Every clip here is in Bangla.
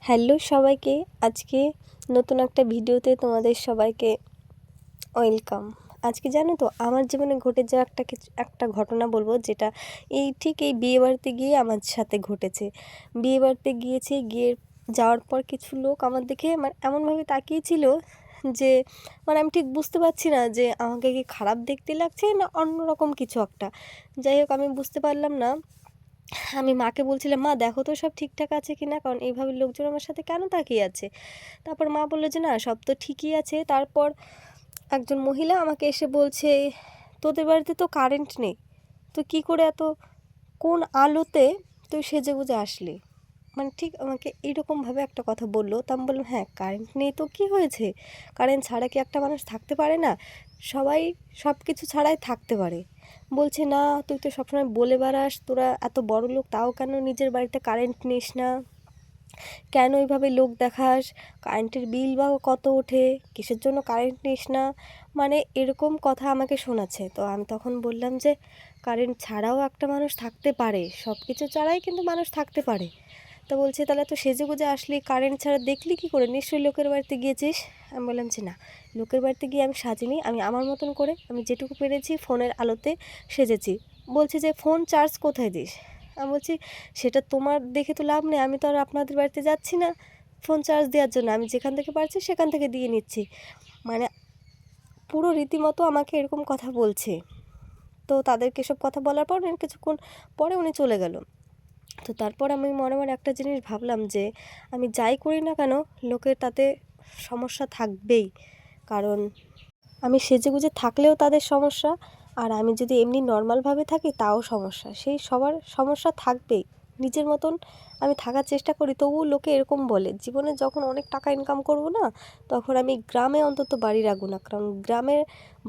হ্যালো সবাইকে, আজকে নতুন একটা ভিডিওতে তোমাদের সবাইকে ওয়েলকাম। আজকে জানো তো আমার জীবনে ঘটে যাওয়া একটা ঘটনা বলবো, যেটা এই বিয়েবাড়িতে গিয়ে আমার সাথে ঘটেছে। বিয়েবাড়িতে গিয়ে যাওয়ার পর কিছু লোক আমার দেখে এমনভাবে তাকিয়েছিল যে আমি ঠিক বুঝতে পারছি না যে আমাকে কি খারাপ দেখতে লাগছে না অন্যরকম কিছু একটা। যাই হোক, আমি বুঝতে পারলাম না। আমি মাকে বলছিলাম, মা দেখো তো সব ঠিকঠাক আছে কি না, কারণ এইভাবে লোকজন আমার সাথে কেন তাকিয়ে আছে। তারপর মা বললো যে না, সব তো ঠিকই আছে। তারপর একজন মহিলা আমাকে এসে বলছে, তোদের বাড়িতে তো কারেন্ট নেই, তো কী করে কোন আলোতে তুই সেজেগুজে আসলি। ঠিক আমাকে এইরকমভাবে একটা কথা বললো। তা আমি বললাম, হ্যাঁ কারেন্ট নেই তো কী হয়েছে, কারেন্ট ছাড়া কি একটা মানুষ থাকতে পারে না? সবাই সব কিছু ছাড়াই থাকতে পারে। বলছে না, তুই তো সবসময় বলে বেড়াস তোরা এত বড় লোক, তাও কেন নিজের বাড়িতে কারেন্ট নিস না, কেন এইভাবে লোক দেখাস, কারেন্টের বিল বা কত ওঠে, কিসের জন্য কারেন্ট নিস না, এরকম কথা আমাকে শোনাচ্ছে। তো আমি তখন বললাম যে কারেন্ট ছাড়াও একটা মানুষ থাকতে পারে, সব কিছু ছাড়াই কিন্তু মানুষ থাকতে পারে। তো বলছে, তাহলে তো সেজেগুজে আসলি, কারেন্ট ছাড়া দেখলি কী করে, নিশ্চয়ই লোকের বাড়িতে গিয়েছিস। আমি বললাম যে না, লোকের বাড়িতে গিয়ে আমি সাজিনি, আমি আমার মতন করে আমি যেটুকু পেরেছি ফোনের আলোতে সেজেছি। বলছে যে ফোন চার্জ কোথায় দিস। আমি বলছি, সেটা তোমার দেখে তো লাভ নেই, আমি তো আর আপনাদের বাড়িতে যাচ্ছি না ফোন চার্জ দেওয়ার জন্য, আমি যেখান থেকে পারছি সেখান থেকে দিয়ে নিচ্ছি। মানে পুরো রীতিমতো আমাকে এরকম কথা বলছে। তো তাদেরকে এসব কথা বলার পর কিছুক্ষণ পরে উনি চলে গেল। তো তারপর আমি মনে মনে একটা জিনিস ভাবলাম যে আমি যাই করি না কেন, লোকের তাতে সমস্যা থাকবেই। কারণ আমি সেজেগুজে থাকলেও তাদের সমস্যা, আর আমি যদি এমনি নর্মালভাবে থাকি তাও সমস্যা, সেই সবার সমস্যা থাকবেই। নিজের মতন আমি থাকার চেষ্টা করি, তবুও লোকে এরকম বলে। জীবনে যখন অনেক টাকা ইনকাম করব না, তখন আমি গ্রামে অন্তত বাড়ি রাখবো না, কারণ গ্রামে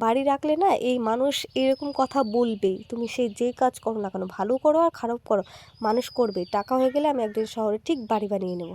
বাড়ি রাখলে না এই মানুষ এরকম কথা বলবেই। তুমি যেই কাজ করো না কেন, ভালো করো আর খারাপ করো, মানুষ করবে। টাকা হয়ে গেলে আমি একদিন শহরে ঠিক বাড়ি বানিয়ে নেব।